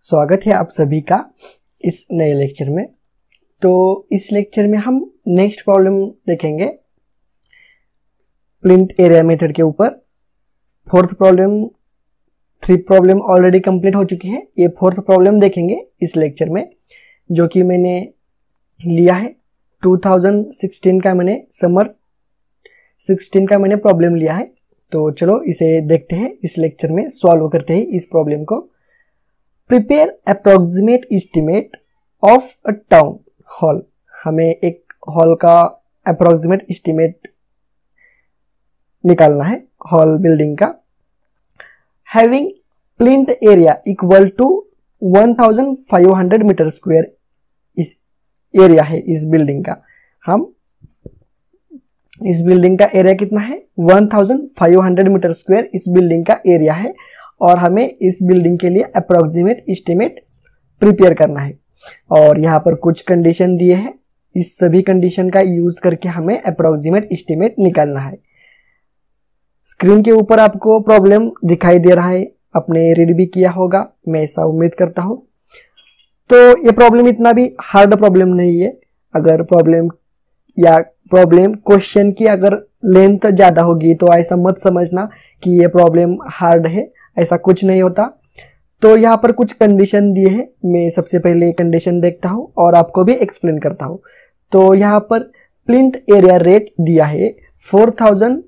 स्वागत है आप सभी का इस नए लेक्चर में। तो इस लेक्चर में हम नेक्स्ट प्रॉब्लम देखेंगे प्लिंथ एरिया मेथड के ऊपर। Fourth problem 3 problem already complete हो चुकी है। ये फोर्थ प्रॉब्लम देखेंगे इस लेक्चर में, जो कि मैंने लिया है 2016 का, मैंने समर 16 का मैंने प्रॉब्लम लिया है। तो चलो इसे देखते हैं, इस लेक्चर में सॉल्व करते हैं इस प्रॉब्लम को। Prepare approximate estimate of a town hall. हमें एक हॉल का अप्रोक्सीमेट एस्टिमेट निकालना है हॉल बिल्डिंग का। Having plinth area equal to 1500 metre square इस एरिया है इस बिल्डिंग का। हम इस बिल्डिंग का एरिया कितना है 1500 मीटर स्क्वायर इस बिल्डिंग का एरिया है, और हमें इस बिल्डिंग के लिए अप्रोक्सीमेट एस्टिमेट प्रिपेयर करना है। और यहाँ पर कुछ कंडीशन दिए हैं, इस सभी कंडीशन का यूज करके हमें अप्रोक्सीमेट एस्टिमेट निकालना है। स्क्रीन के ऊपर आपको प्रॉब्लम दिखाई दे रहा है, आपने रीड भी किया होगा, मैं ऐसा उम्मीद करता हूँ। तो ये प्रॉब्लम इतना भी हार्ड प्रॉब्लम नहीं है। अगर प्रॉब्लम क्वेश्चन की अगर लेंथ ज़्यादा होगी तो ऐसा मत समझना कि ये प्रॉब्लम हार्ड है, ऐसा कुछ नहीं होता। तो यहाँ पर कुछ कंडीशन दिए हैं, मैं सबसे पहले कंडीशन देखता हूँ और आपको भी एक्सप्लेन करता हूँ। तो यहाँ पर प्लिंथ एरिया रेट दिया है 4000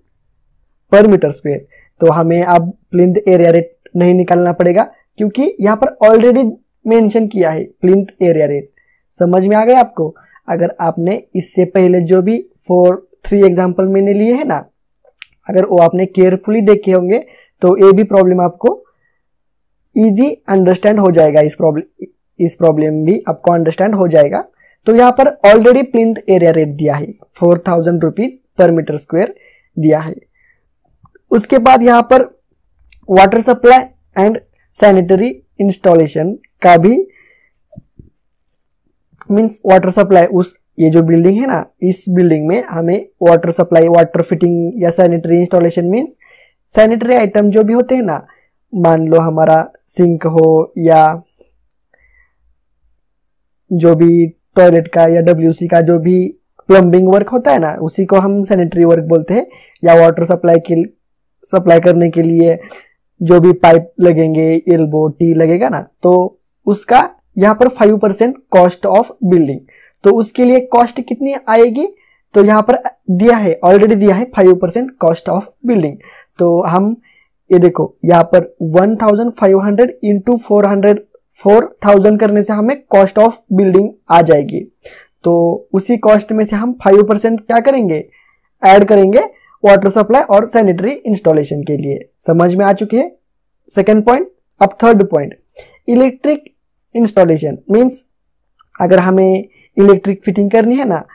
पर मीटर स्क्वायर। तो हमें अब प्लिंथ एरिया रेट नहीं निकालना पड़ेगा, क्योंकि यहाँ पर ऑलरेडी मेंशन किया है प्लिंथ एरिया रेट। समझ में आ गया आपको? अगर आपने इससे पहले जो भी 3 एग्जाम्पल मैंने लिए हैं ना, अगर वो आपने केयरफुली देखे होंगे तो ये भी प्रॉब्लम आपको इजी अंडरस्टैंड हो जाएगा। इस प्रॉब्लम भी आपको अंडरस्टैंड हो जाएगा। तो यहाँ पर ऑलरेडी प्लिंथ एरिया रेट दिया है 4000 रुपीज पर मीटर स्क्वायर दिया है। उसके बाद यहाँ पर water supply and sanitary installation का भी मीन्स वाटर सप्लाई, उस ये जो बिल्डिंग है ना, इस बिल्डिंग में हमें वाटर सप्लाई, वाटर फिटिंग या sanitary installation means sanitary item जो भी होते हैं ना, मान लो हमारा सिंक हो या जो भी टॉयलेट का या WC का जो भी प्लम्बिंग वर्क होता है ना, उसी को हम सैनिटरी वर्क बोलते हैं। या वाटर सप्लाई करने के लिए जो भी पाइप लगेंगे, एल्बो टी लगेगा ना, तो उसका यहाँ पर 5% कॉस्ट ऑफ बिल्डिंग। तो उसके लिए कॉस्ट कितनी आएगी, तो यहाँ पर दिया है, ऑलरेडी दिया है 5% कॉस्ट ऑफ बिल्डिंग। तो हम ये देखो यहाँ पर 1500 इंटू 4000 करने से हमें कॉस्ट ऑफ बिल्डिंग आ जाएगी। तो उसी कॉस्ट में से हम 5% क्या करेंगे, ऐड करेंगे वाटर सप्लाई और सैनिटरी इंस्टॉलेशन के लिए। समझ में आ चुकी है सेकेंड पॉइंट। अब third point, electric installation means अगर हमें इलेक्ट्रिक फिटिंग करनी है ना,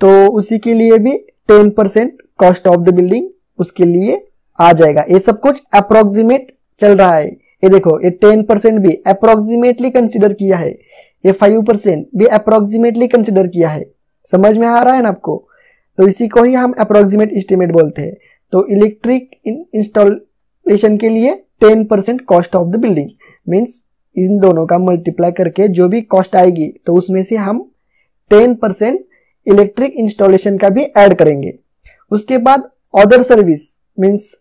तो उसी के लिए भी 10% कॉस्ट ऑफ द बिल्डिंग उसके लिए आ जाएगा। ये सब कुछ अप्रोक्सीमेट चल रहा है। ये देखो, ये 10% भी अप्रोक्सीमेटली कंसिडर किया है, ये 5% भी अप्रोक्सीमेटली कंसिडर किया है। समझ में आ रहा है ना आपको? तो इसी को ही हम अप्रोक्सीमेट एस्टिमेट बोलते हैं। तो इलेक्ट्रिक इंस्टॉलेशन के लिए 10% cost of the building means in दोनों का मल्टीप्लाई करके जो भी कॉस्ट आएगी, तो उसमें से हम 10% इलेक्ट्रिक इंस्टॉलेशन का भी ऐड करेंगे। उसके बाद अदर सर्विस मीन्स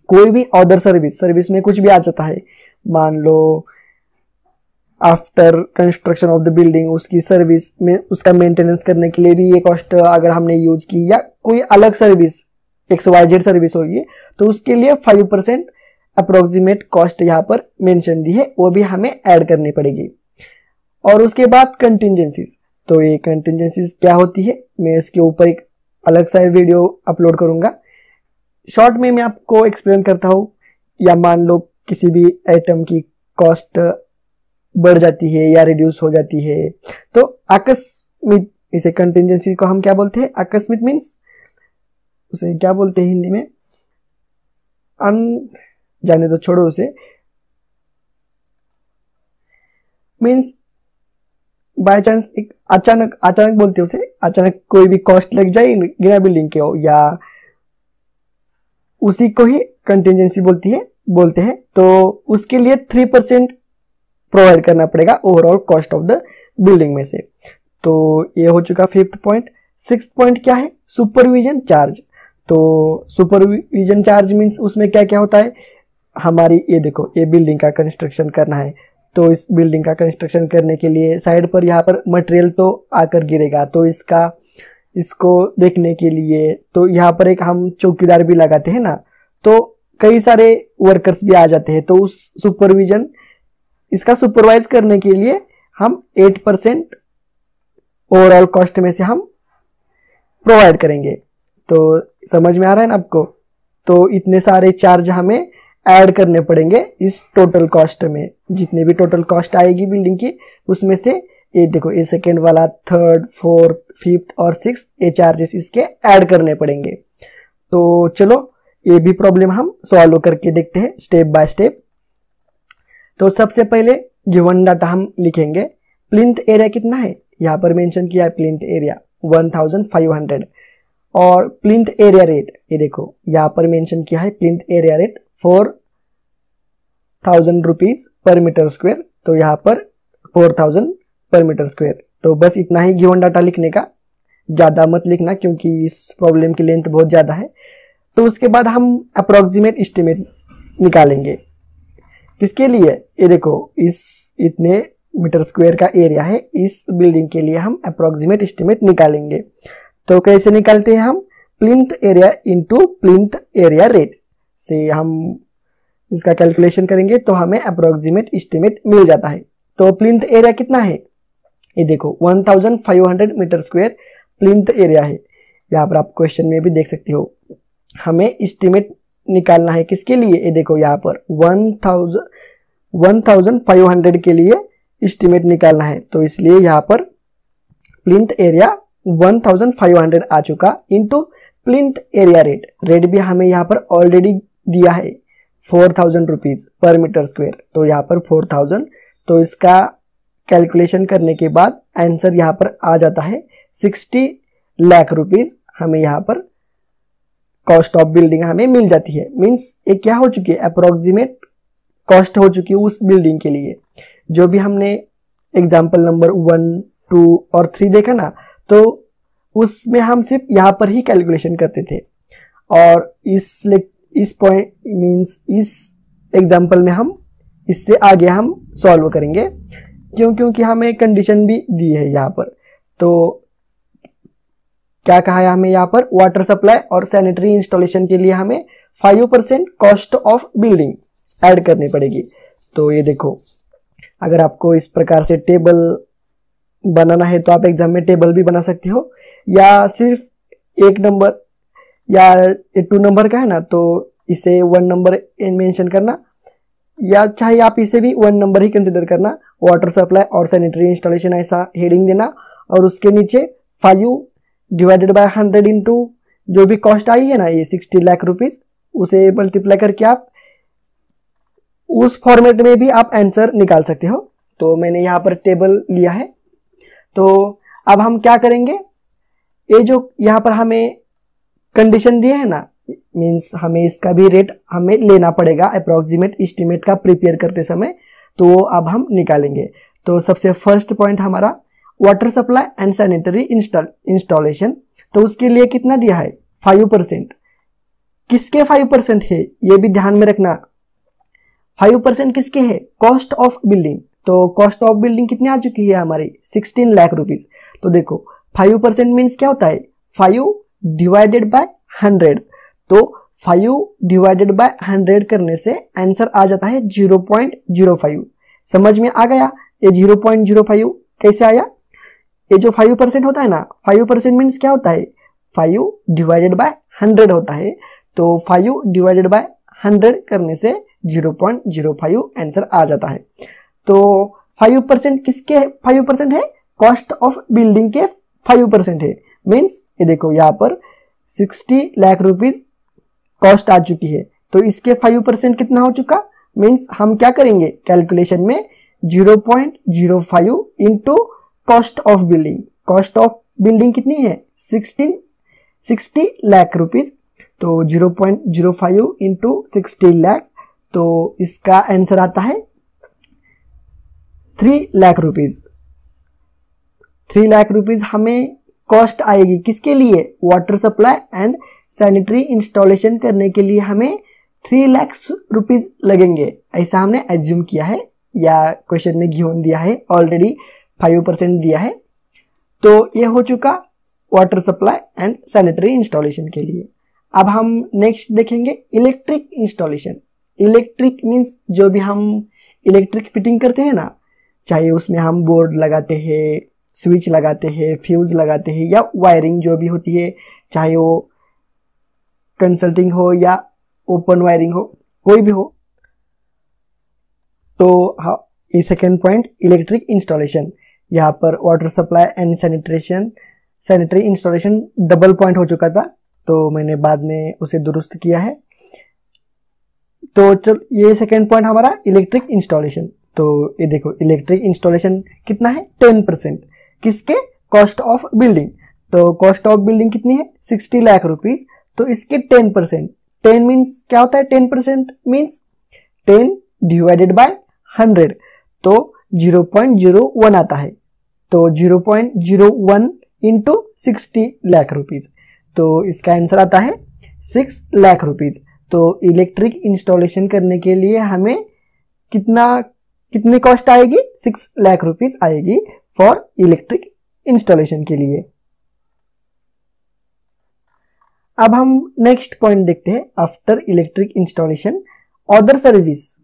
कोई भी अदर सर्विस में कुछ भी आ जाता है। मान लो after construction of the building उसकी सर्विस में, उसका मेंटेनेंस करने के लिए भी ये कॉस्ट अगर हमने यूज की, या कोई अलग सर्विस XYZ सर्विस होगी, तो उसके लिए 5% अप्रोक्सीमेट कॉस्ट यहाँ पर मेंशन दी है, वो भी हमें ऐड करनी पड़ेगी। और उसके बाद कंटिजेंसीज। तो ये कंटिजेंसीज क्या होती है, मैं इसके ऊपर एक अलग सा वीडियो अपलोड करूंगा। शॉर्ट में मैं आपको एक्सप्लेन करता हूँ। या मान लो किसी भी आइटम की कॉस्ट बढ़ जाती है या रिड्यूस हो जाती है, तो आकस्मिक, इसे कंटिजेंसी को हम क्या बोलते हैं, आकस्मिक मीन्स उसे क्या बोलते हैं हिंदी में, जाने दो, छोड़ो उसे, मीन्स बाय चांस एक अचानक बोलते हैं उसे, अचानक कोई भी कॉस्ट लग जाए बिना बिल्डिंग के हो, या उसी को ही कंटिजेंसी बोलते हैं। तो उसके लिए 3% प्रोवाइड करना पड़ेगा overall cost of the building में से। तो ये हो चुका 5th पॉइंट। 6th पॉइंट क्या है? Supervision charge. तो सुपरविजन चार्ज मीन्स उसमें क्या क्या होता है, हमारी ये देखो, ये बिल्डिंग का कंस्ट्रक्शन करना है, तो इस बिल्डिंग का कंस्ट्रक्शन करने के लिए साइड पर यहाँ पर मटेरियल तो आकर गिरेगा, तो इसको देखने के लिए तो यहाँ पर एक हम चौकीदार भी लगाते हैं ना, तो कई सारे वर्कर्स भी आ जाते हैं। तो उस सुपरविजन, इसका सुपरवाइज करने के लिए हम 8% ओवरऑल कॉस्ट में से हम प्रोवाइड करेंगे। तो समझ में आ रहा है ना आपको? तो इतने सारे चार्ज हमें ऐड करने पड़ेंगे इस टोटल कॉस्ट में। जितने भी टोटल कॉस्ट आएगी बिल्डिंग की, उसमें से ये देखो, ये सेकेंड वाला, 3rd, 4th, 5th और 6th, ये चार्जेस इसके ऐड करने पड़ेंगे। तो चलो ये भी प्रॉब्लम हम सॉल्व करके देखते हैं स्टेप बाय स्टेप। तो सबसे पहले गिवन डाटा हम लिखेंगे। प्लिंथ एरिया कितना है, यहाँ पर मेंशन किया है प्लिंथ एरिया 1500 और प्लिंथ एरिया रेट, ये देखो यहाँ पर मेंशन किया है plinth area rate 4000 rupees per metre square. तो यहाँ पर 4000 पर मीटर स्क्वायर। तो बस इतना ही गिवन डाटा लिखने का, ज़्यादा मत लिखना क्योंकि इस प्रॉब्लम की लेंथ बहुत ज़्यादा है। तो उसके बाद हम अप्रोक्सीमेट एस्टिमेट निकालेंगे। किसके लिए? ये देखो, इस इतने मीटर स्क्वायर का एरिया है, इस बिल्डिंग के लिए हम अप्रोक्सीमेट एस्टिमेट निकालेंगे। तो कैसे निकालते हैं हम? Plinth area into plinth area rate से हम इसका कैलकुलेशन करेंगे तो हमें अप्रोक्सीमेट एस्टिमेट मिल जाता है। तो प्लिंथ एरिया कितना है? ये देखो 1500 मीटर स्क्वायर प्लिंथ एरिया है। यहाँ पर आप क्वेश्चन में भी देख सकते हो। हमें एस्टिमेट निकालना है किसके लिए? ये देखो यहाँ पर 1500 के लिए एस्टिमेट निकालना है। तो इसलिए यहाँ पर प्लिंथ एरिया 1500 आ चुका into plinth area rate. Rate भी हमें यहाँ पर ऑलरेडी दिया है 4000 रुपीज पर मीटर स्क्वायर। तो यहाँ पर 4000, तो इसका कैलकुलेशन करने के बाद आंसर यहाँ पर आ जाता है 60 लाख रुपीज। हमें यहाँ पर कॉस्ट ऑफ बिल्डिंग हमें मिल जाती है। मीन्स ये क्या हो चुकी है? अप्रोक्सीमेट कॉस्ट हो चुकी है उस बिल्डिंग के लिए। जो भी हमने एग्जाम्पल नंबर 1, 2 और 3 देखा ना, तो उसमें हम सिर्फ यहाँ पर ही कैलकुलेशन करते थे और इस पॉइंट मीन्स इस एग्जाम्पल में हम इससे आगे हम सॉल्व करेंगे क्योंकि हमें कंडीशन भी दी है यहाँ पर। तो क्या कहा है हमें यहाँ पर? वाटर सप्लाई और सैनिटरी इंस्टॉलेशन के लिए हमें 5% कॉस्ट ऑफ बिल्डिंग ऐड करनी पड़ेगी। तो ये देखो, अगर आपको इस प्रकार से टेबल बनाना है तो आप एग्जाम में टेबल भी बना सकते हो, या सिर्फ 1 नंबर या 2 नंबर का है ना तो इसे 1 नंबर मेंशन करना, या चाहे आप इसे भी 1 नंबर ही कंसिडर करना। वाटर सप्लाई और सैनिटरी इंस्टॉलेशन ऐसा हेडिंग देना और उसके नीचे 5 डिवाइडेड बाय 100 इंटू जो भी कॉस्ट आई है ना, ये 60 लाख रुपीज, उसे मल्टीप्लाई करके आप उस फॉर्मेट में भी आप आंसर निकाल सकते हो। तो मैंने यहाँ पर टेबल लिया है। तो अब हम क्या करेंगे? ये जो यहाँ पर हमें कंडीशन दिए है ना, मीन्स हमें इसका भी रेट हमें लेना पड़ेगा अप्रोक्सीमेट एस्टिमेट का प्रिपेयर करते समय। तो अब हम निकालेंगे। तो सबसे फर्स्ट पॉइंट हमारा water supply and sanitary installation. तो उसके लिए कितना दिया है? 5%। किसके 5% है ये भी ध्यान में रखना। 5% किसके है? Cost of building. तो कॉस्ट ऑफ बिल्डिंग कितनी आ चुकी है हमारी? 16 लाख रुपीज। तो देखो 5% मीन्स क्या होता है? 5 डिवाइडेड बाय 100। तो 5 डिवाइडेड बाय 100 करने से आंसर आ जाता है 0.05। समझ में आ गया? ये 0.05 कैसे आया? ये जो 5% होता है ना, 5% मीन्स क्या होता है? 5 डिवाइडेड बाय 100 होता है। तो 5 डिवाइडेड बाय 100 करने से 0.05 आंसर आ जाता है। तो 5% किसके 5% है? कॉस्ट ऑफ बिल्डिंग के 5% है। मीन्स ये देखो यहाँ पर 60 लाख रुपीज कॉस्ट आ चुकी है। तो इसके 5% कितना हो चुका? मीन्स हम क्या करेंगे कैलकुलेशन में? 0.05 into cost of building. Cost of building कितनी है? 60 लाख रुपीज। तो 0.05 इंटू 60 लाख, तो इसका आंसर आता है 3 लाख रुपीज। 3 लाख रुपीज हमें कॉस्ट आएगी किसके लिए? Water supply and sanitary installation करने के लिए हमें 3 लाख रुपीज लगेंगे, ऐसा हमने एज्यूम किया है या क्वेश्चन में गिवन दिया है, ऑलरेडी 5% दिया है। तो ये हो चुका water supply and sanitary installation के लिए। अब हम नेक्स्ट देखेंगे इलेक्ट्रिक इंस्टॉलेशन। इलेक्ट्रिक मीन्स जो भी हम इलेक्ट्रिक फिटिंग करते हैं ना, चाहे उसमें हम बोर्ड लगाते हैं, स्विच लगाते हैं, फ्यूज लगाते हैं या वायरिंग जो भी होती है, चाहे वो कंसल्टिंग हो या ओपन वायरिंग हो, कोई भी हो। तो हाँ, ये सेकेंड पॉइंट इलेक्ट्रिक इंस्टॉलेशन। यहाँ पर water supply and sanitary installation double point हो चुका था, तो मैंने बाद में उसे दुरुस्त किया है। तो चल, ये सेकेंड पॉइंट हमारा इलेक्ट्रिक इंस्टॉलेशन। तो ये देखो इलेक्ट्रिक इंस्टॉलेशन कितना है? 10%। किसके? Cost of building. तो कॉस्ट ऑफ बिल्डिंग कितनी है? 60 लाख रुपीज। तो इसके 10%, 10 मीन्स क्या होता है? 10% मीन्स 10 डिवाइडेड बाय 100, तो 0.01 आता है। तो 0.01 इंटू 60 लाख रुपीज, तो इसका आंसर आता है 6 लाख रुपीज। तो इलेक्ट्रिक इंस्टॉलेशन करने के लिए हमें कितनी कॉस्ट आएगी? 6 लाख रुपीज आएगी फॉर इलेक्ट्रिक इंस्टॉलेशन के लिए। अब हम नेक्स्ट पॉइंट देखते हैं। After electric installation other service,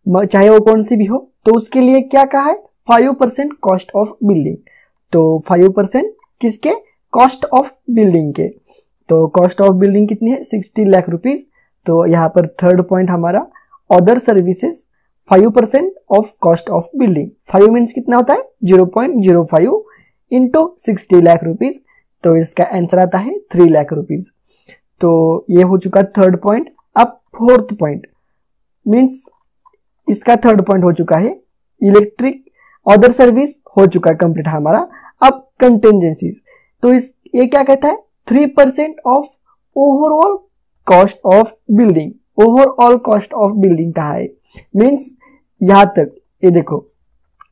चाहे वो कौन सी भी हो, तो उसके लिए क्या कहा है? 5% कॉस्ट ऑफ बिल्डिंग। तो 5% किसके? कॉस्ट ऑफ बिल्डिंग के। तो कॉस्ट ऑफ बिल्डिंग कितनी है? 60 लाख रुपीज। तो यहाँ पर थर्ड पॉइंट हमारा other services 5% of cost of building. 5 means कितना होता है? 0.05 इंटू 60 लाख रुपीज, तो इसका आंसर आता है 3 लाख रुपीज। तो ये हो चुका थर्ड पॉइंट। अब फोर्थ पॉइंट मीन्स इसका थर्ड पॉइंट हो चुका है इलेक्ट्रिक अदर सर्विस हो चुका है कंप्लीट हमारा। अब कंटेंजेंसीज, तो ये क्या कहता है? 3% of overall cost of building. Overall cost of building कहा है मीन्स यहां तक, ये देखो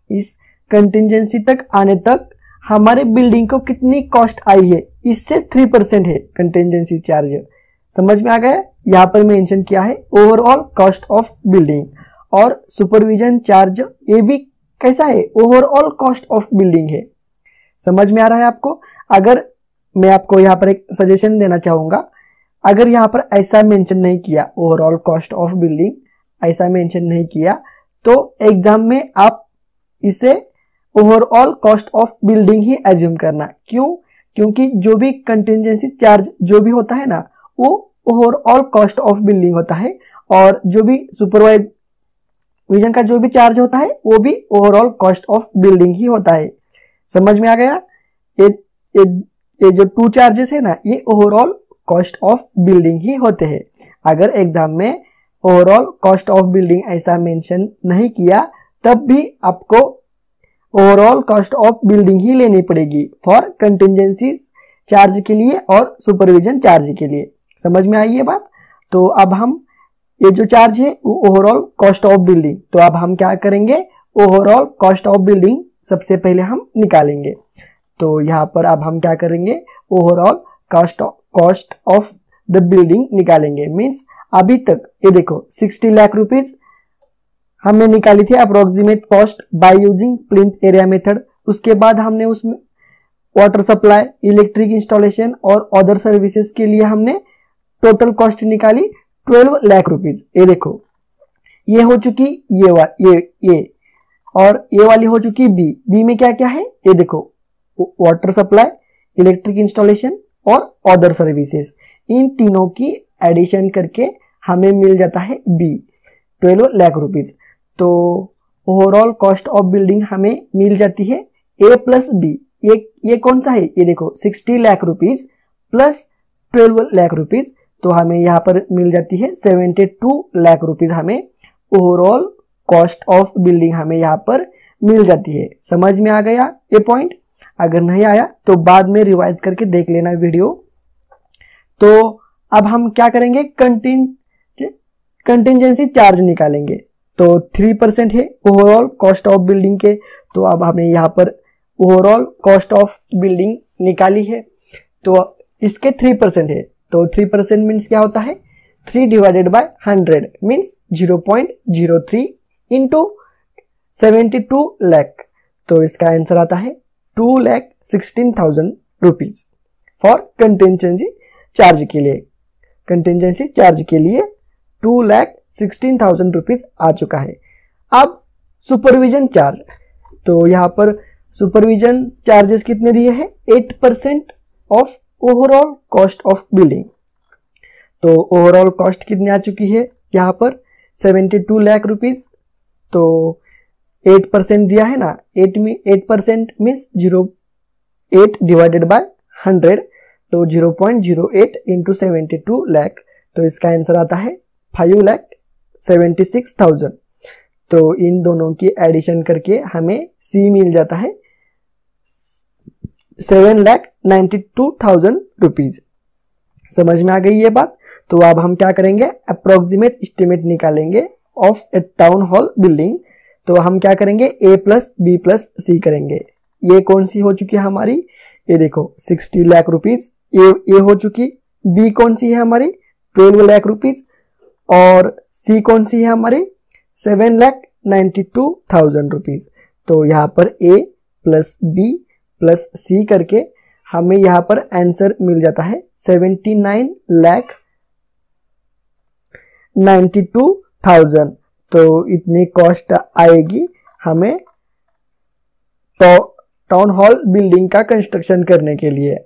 इस कंटिजेंसी तक आने तक हमारे बिल्डिंग को कितनी कॉस्ट आई है, इससे 3% है कंटिजेंसी चार्ज। समझ में आ गया? यहाँ पर मेंशन किया है ओवरऑल कॉस्ट ऑफ बिल्डिंग। और सुपरविजन चार्ज ये भी कैसा है? ओवरऑल कॉस्ट ऑफ बिल्डिंग है। समझ में आ रहा है आपको? अगर मैं आपको यहाँ पर एक सजेशन देना चाहूंगा, अगर यहाँ पर ऐसा मेंशन नहीं किया ओवरऑल कॉस्ट ऑफ बिल्डिंग, ऐसा मेंशन नहीं किया, तो एग्जाम में आप इसे overall cost of building he assume करना। क्यों? क्योंकि जो भी कंटिजेंसी चार्ज जो भी होता है ना, वो ओवरऑल कॉस्ट ऑफ बिल्डिंग होता है, और जो भी सुपरवाइजन का जो भी चार्ज होता है वो भी ओवरऑल कॉस्ट ऑफ बिल्डिंग ही होता है। समझ में आ गया? ये जो 2 चार्जेस है ना, ये ओवरऑल कॉस्ट ऑफ बिल्डिंग ही होते हैं। अगर एग्जाम में ओवरऑल कॉस्ट ऑफ बिल्डिंग ऐसा मेंशन नहीं किया, तब भी आपको ओवरऑल कॉस्ट ऑफ बिल्डिंग ही लेनी पड़ेगी फॉर कंटिजेंसी चार्ज के लिए और सुपरविजन चार्ज के लिए। समझ में आई ये बात? तो अब हम ये जो चार्ज है वो ओवरऑल कॉस्ट ऑफ बिल्डिंग, तो अब हम क्या करेंगे? ओवरऑल कॉस्ट ऑफ बिल्डिंग सबसे पहले हम निकालेंगे। तो यहाँ पर अब हम क्या करेंगे? Overall cost of the building निकालेंगे। मीन्स अभी तक ये देखो 60 लाख रुपीज हमने निकाली थी approximate cost by using plinth area method. उसके बाद हमने उसमें वाटर सप्लाई, इलेक्ट्रिक इंस्टॉलेशन और अदर सर्विसेज के लिए हमने टोटल कॉस्ट निकाली 12 लाख रुपीज। ये देखो ये हो चुकी ये और ये वाली हो चुकी बी में क्या क्या है? ये देखो वाटर सप्लाई, इलेक्ट्रिक इंस्टॉलेशन और अदर सर्विसेज, इन तीनों की एडिशन करके हमें मिल जाता है बी 12 लाख रुपीज। तो ओवरऑल कॉस्ट ऑफ बिल्डिंग हमें मिल जाती है ए प्लस बी। ये कौन सा है? ये देखो 60 lakh rupees plus 12 lakh rupees, तो हमें यहाँ पर मिल जाती है 72 लाख रुपीज। हमें ओवरऑल कॉस्ट ऑफ बिल्डिंग हमें यहाँ पर मिल जाती है। समझ में आ गया ये पॉइंट? अगर नहीं आया तो बाद में रिवाइज करके देख लेना वीडियो। तो अब हम क्या करेंगे? कंटिजेंसी चार्ज निकालेंगे। तो तो 3% है ओवरऑल कॉस्ट ऑफ बिल्डिंग के। तो अब हमने यहाँ पर ओवरऑल कॉस्ट ऑफ बिल्डिंग निकाली है, तो इसके 3% है। तो 3% मीन्स क्या होता है, 3 divided by 100 means 0.03 into 72 lakh. तो इसका आंसर आता है 2,16,000 रुपीज फॉर कंटिजेंसी चार्ज के लिए। कंटिजेंसी चार्ज के लिए 2,16,000 रुपीज आ चुका है। अब सुपरविजन चार्ज, तो यहाँ पर सुपरविजन चार्जेस कितने दिए हैं, 8% of overall cost of building. तो ओवरऑल कॉस्ट कितनी आ चुकी है यहाँ पर 72 लाख रुपीज। तो 8% दिया है ना, 8% मीन्स 0.8 डिवाइडेड बाय 100, तो 0.08 इंटू 72 लाख। तो इसका आंसर आता है 5,76,000। तो इन दोनों की एडिशन करके हमें सी मिल जाता है 7,92,000 रुपीज। समझ में आ गई ये बात। तो अब हम क्या करेंगे, अप्रोक्सीमेट एस्टिमेट निकालेंगे of A town hall building. तो हम क्या करेंगे, A plus B plus C करेंगे। ये कौन सी हो चुकी है हमारी, ये देखो 60 लाख रुपीज ये हो चुकी। B कौन सी है हमारी 12 लाख रुपीज, और C कौन सी है हमारी 7,92,000 रुपीज। तो यहाँ पर A plus B plus C करके हमें यहाँ पर आंसर मिल जाता है 79,92,000। तो इतनी कॉस्ट आएगी हमें टाउन हॉल बिल्डिंग का कंस्ट्रक्शन करने के लिए,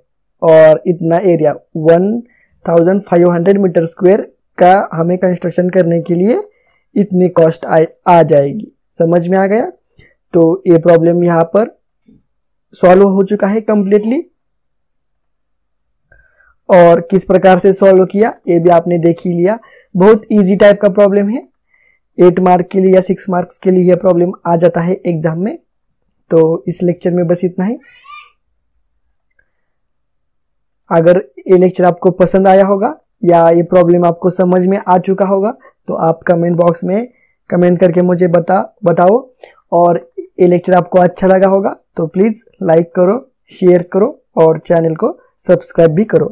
और इतना एरिया 1,500 मीटर स्क्वायर का हमें कंस्ट्रक्शन करने के लिए इतनी कॉस्ट आ जाएगी। समझ में आ गया। तो ये प्रॉब्लम यहाँ पर सॉल्व हो चुका है कंप्लीटली, और किस प्रकार से सॉल्व किया ये भी आपने देख ही लिया। बहुत इजी टाइप का प्रॉब्लम है, 8 मार्क के लिए या 6 मार्क्स के लिए यह प्रॉब्लम आ जाता है एग्जाम में। तो इस लेक्चर में बस इतना ही। अगर ये लेक्चर आपको पसंद आया होगा या ये प्रॉब्लम आपको समझ में आ चुका होगा तो आप कमेंट बॉक्स में कमेंट करके मुझे बताओ। और ये लेक्चर आपको अच्छा लगा होगा तो प्लीज़ लाइक करो, शेयर करो और चैनल को सब्सक्राइब भी करो।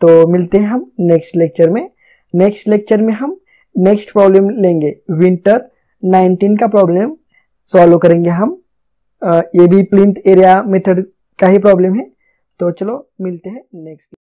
तो मिलते हैं हम नेक्स्ट लेक्चर में। नेक्स्ट लेक्चर में हम नेक्स्ट प्रॉब्लम लेंगे, विंटर 19 का प्रॉब्लम सॉल्व करेंगे हम। ये भी प्लिंथ एरिया मेथड का ही प्रॉब्लम है। तो चलो मिलते हैं नेक्स्ट।